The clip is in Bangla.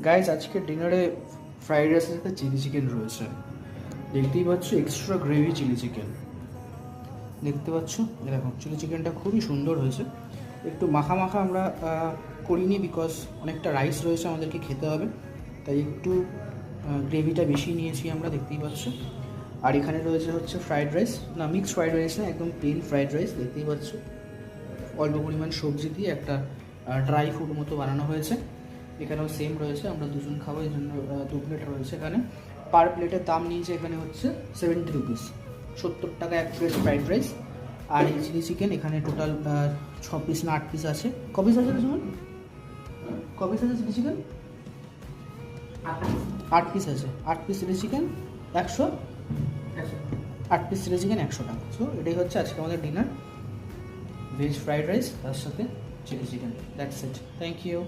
গাইস আজকে ডিনারে ফ্রাইড রাইসের সাথে চিলি চিকেন রয়েছে। দেখতেই পাচ্ছ, এক্সট্রা গ্রেভি চিলি চিকেন দেখতে পাচ্ছ। এরকম চিলি চিকেনটা খুবই সুন্দর হয়েছে। একটু মাখা মাখা আমরা করিনি, বিকজ অনেকটা রাইস রয়েছে, আমাদেরকে খেতে হবে, তাই একটু গ্রেভিটা বেশি নিয়েছি আমরা, দেখতেই পাচ্ছ। আর এখানে রয়েছে হচ্ছে ফ্রাইড রাইস, না মিক্সড ফ্রাইড রাইস না, একদম প্লেন ফ্রাইড রাইস দেখতেই পাচ্ছ। অল্প পরিমাণ সবজি দিয়ে একটা ড্রাই ফ্রুট মতো বানানো হয়েছে। এখানেও সেম রয়েছে, আমরা দুজন খাবো, এই জন্য 2 প্লেট রয়েছে এখানে। পার প্লেটের দাম নিয়েছে এখানে হচ্ছে 70 রুপিস, 70 টাকা 1 প্লেট ফ্রাইড রাইস। আর এই চিলি চিকেন এখানে টোটাল 6 পিস না 8 পিস আছে। ক পিস আছে তোমার? ক পিস আছে চিলি চিকেন? 8 পিস আছে। 8 piece chilli chicken 100, 8 piece chilli chicken 100 টাকা। সো এটাই হচ্ছে আজকে আমাদের ডিনার, ভেজ ফ্রাইড রাইস তার সাথে chilli chicken. That's it, thank you.